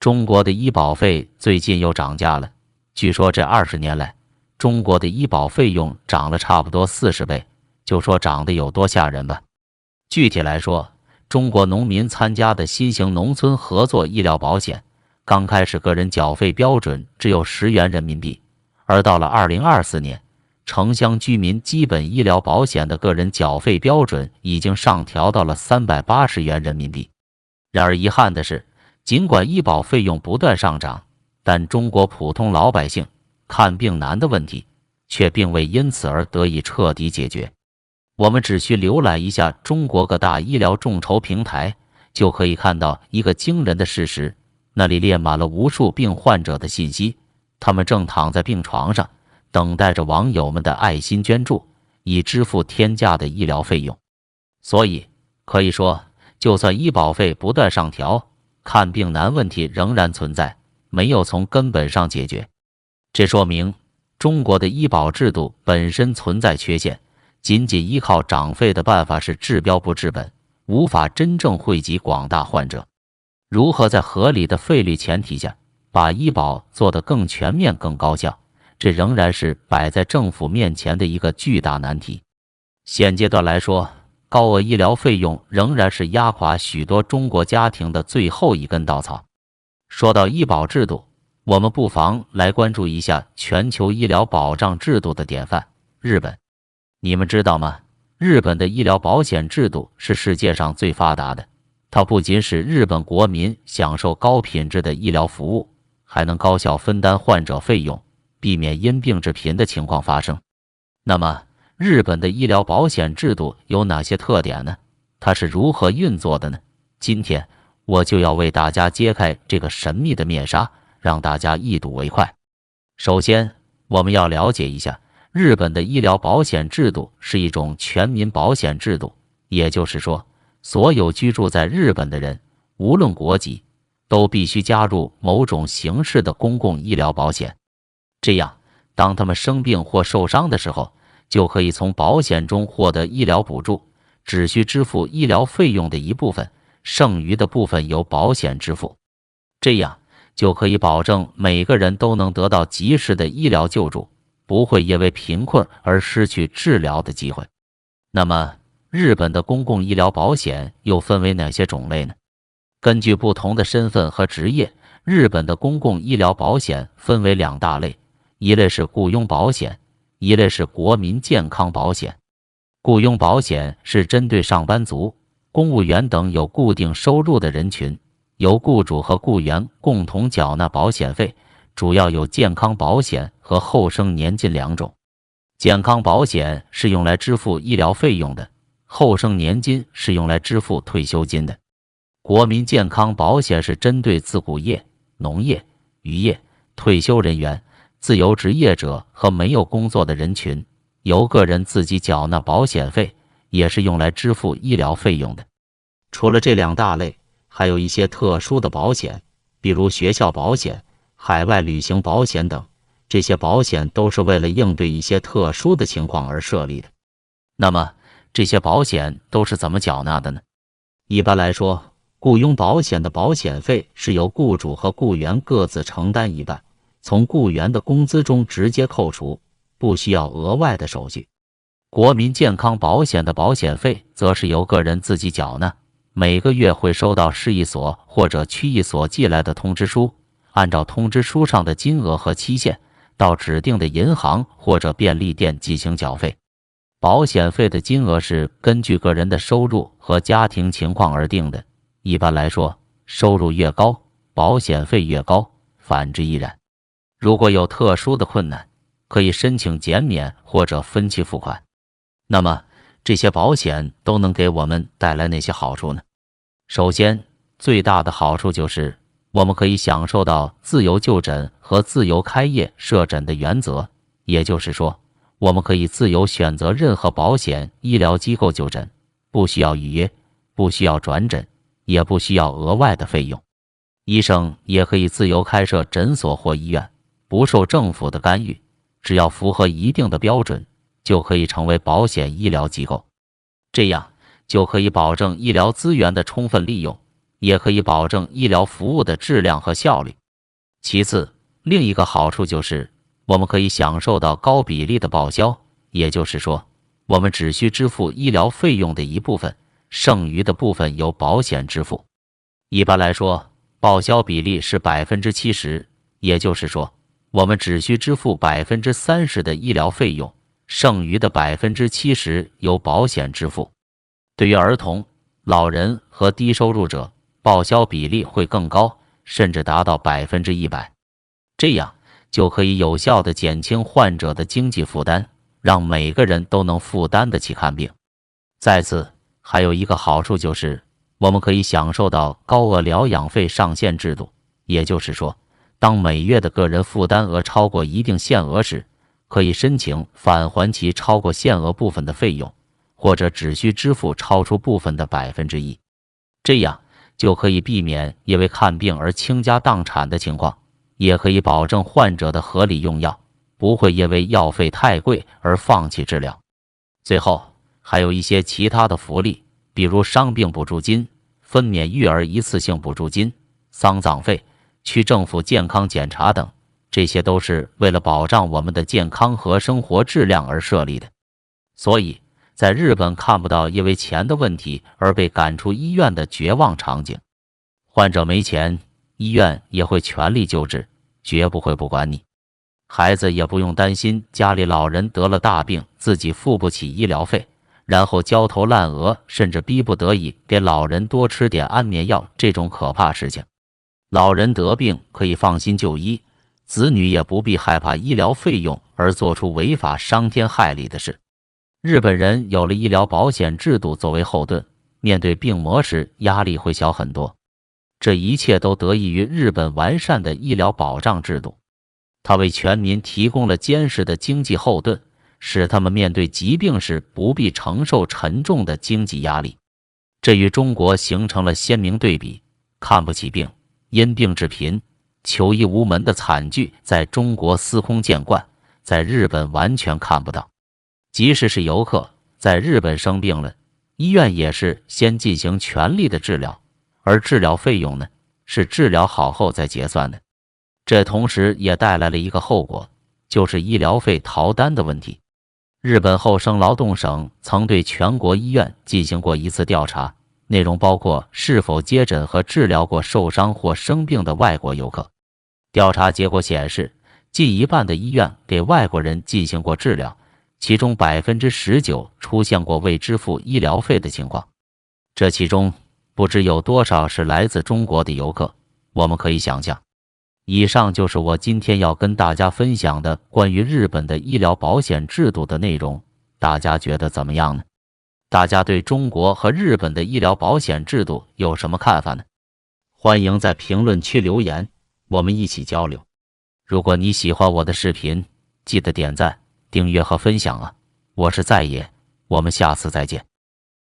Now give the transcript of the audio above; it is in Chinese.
中国的医保费最近又涨价了，据说这20年来，中国的医保费用涨了差不多40倍，就说涨得有多吓人吧。具体来说，中国农民参加的新型农村合作医疗保险，刚开始个人缴费标准只有10元人民币，而到了2024年，城乡居民基本医疗保险的个人缴费标准已经上调到了380元人民币。然而遗憾的是，尽管医保费用不断上涨，但中国普通老百姓看病难的问题却并未因此而得以彻底解决。我们只需浏览一下中国各大医疗众筹平台，就可以看到一个惊人的事实，那里列满了无数病患者的信息，他们正躺在病床上，等待着网友们的爱心捐助，以支付天价的医疗费用。所以可以说，就算医保费不断上调，看病难问题仍然存在，没有从根本上解决。这说明中国的医保制度本身存在缺陷，仅仅依靠涨费的办法是治标不治本，无法真正惠及广大患者。如何在合理的费率前提下，把医保做得更全面、更高效，这仍然是摆在政府面前的一个巨大难题。现阶段来说，高额医疗费用仍然是压垮许多中国家庭的最后一根稻草。说到医保制度，我们不妨来关注一下全球医疗保障制度的典范——日本。你们知道吗？日本的医疗保险制度是世界上最发达的，它不仅使日本国民享受高品质的医疗服务，还能高效分担患者费用，避免因病致贫的情况发生。那么，日本的医疗保险制度有哪些特点呢？它是如何运作的呢？今天我就要为大家揭开这个神秘的面纱，让大家一睹为快。首先，我们要了解一下日本的医疗保险制度是一种全民保险制度，也就是说，所有居住在日本的人，无论国籍，都必须加入某种形式的公共医疗保险。这样，当他们生病或受伤的时候，就可以从保险中获得医疗补助，只需支付医疗费用的一部分，剩余的部分由保险支付。这样就可以保证每个人都能得到及时的医疗救助，不会因为贫困而失去治疗的机会。那么，日本的公共医疗保险又分为哪些种类呢？根据不同的身份和职业，日本的公共医疗保险分为2大类，一类是雇佣保险，一类是国民健康保险。雇佣保险是针对上班族、公务员等有固定收入的人群，由雇主和雇员共同缴纳保险费，主要有健康保险和后生年金2种。健康保险是用来支付医疗费用的，后生年金是用来支付退休金的。国民健康保险是针对自雇业、农业、渔业、退休人员、自由职业者和没有工作的人群，由个人自己缴纳保险费，也是用来支付医疗费用的。除了这2大类，还有一些特殊的保险，比如学校保险、海外旅行保险等，这些保险都是为了应对一些特殊的情况而设立的。那么，这些保险都是怎么缴纳的呢？一般来说，雇佣保险的保险费是由雇主和雇员各自承担一半，从雇员的工资中直接扣除，不需要额外的手续。国民健康保险的保险费则是由个人自己缴纳，每个月会收到市役所或者区役所寄来的通知书，按照通知书上的金额和期限，到指定的银行或者便利店进行缴费。保险费的金额是根据个人的收入和家庭情况而定的，一般来说，收入越高，保险费越高，反之亦然。如果有特殊的困难，可以申请减免或者分期付款。那么，这些保险都能给我们带来哪些好处呢？首先，最大的好处就是我们可以享受到自由就诊和自由开业设诊的原则，也就是说，我们可以自由选择任何保险医疗机构就诊，不需要预约，不需要转诊，也不需要额外的费用。医生也可以自由开设诊所或医院，不受政府的干预，只要符合一定的标准，就可以成为保险医疗机构。这样就可以保证医疗资源的充分利用，也可以保证医疗服务的质量和效率。其次，另一个好处就是我们可以享受到高比例的报销，也就是说，我们只需支付医疗费用的一部分，剩余的部分由保险支付。一般来说，报销比例是70%，也就是说，我们只需支付30%的医疗费用，剩余的70%由保险支付。对于儿童、老人和低收入者，报销比例会更高，甚至达到100%。这样就可以有效地减轻患者的经济负担，让每个人都能负担得起看病。再次，还有一个好处就是，我们可以享受到高额疗养费上限制度，也就是说，当每月的个人负担额超过一定限额时，可以申请返还其超过限额部分的费用，或者只需支付超出部分的1%。这样就可以避免因为看病而倾家荡产的情况，也可以保证患者的合理用药，不会因为药费太贵而放弃治疗。最后，还有一些其他的福利，比如伤病补助金、分娩育儿一次性补助金、丧葬费、区政府健康检查等，这些都是为了保障我们的健康和生活质量而设立的。所以，在日本看不到因为钱的问题而被赶出医院的绝望场景。患者没钱，医院也会全力救治，绝不会不管你。孩子也不用担心家里老人得了大病，自己付不起医疗费，然后焦头烂额，甚至逼不得已给老人多吃点安眠药这种可怕事情。老人得病可以放心就医，子女也不必害怕医疗费用而做出违法伤天害理的事。日本人有了医疗保险制度作为后盾，面对病魔时压力会小很多。这一切都得益于日本完善的医疗保障制度，它为全民提供了坚实的经济后盾，使他们面对疾病时不必承受沉重的经济压力。这与中国形成了鲜明对比，看不起病、因病致贫、求医无门的惨剧在中国司空见惯，在日本完全看不到。即使是游客在日本生病了，医院也是先进行全力的治疗，而治疗费用呢，是治疗好后再结算的。这同时也带来了一个后果，就是医疗费逃单的问题。日本厚生劳动省曾对全国医院进行过一次调查，内容包括是否接诊和治疗过受伤或生病的外国游客。调查结果显示，近一半的医院给外国人进行过治疗，其中19%出现过未支付医疗费的情况。这其中不知有多少是来自中国的游客，我们可以想象。以上就是我今天要跟大家分享的关于日本的医疗保险制度的内容，大家觉得怎么样呢？大家对中国和日本的医疗保险制度有什么看法呢？欢迎在评论区留言，我们一起交流。如果你喜欢我的视频，记得点赞、订阅和分享啊！我是在野，我们下次再见。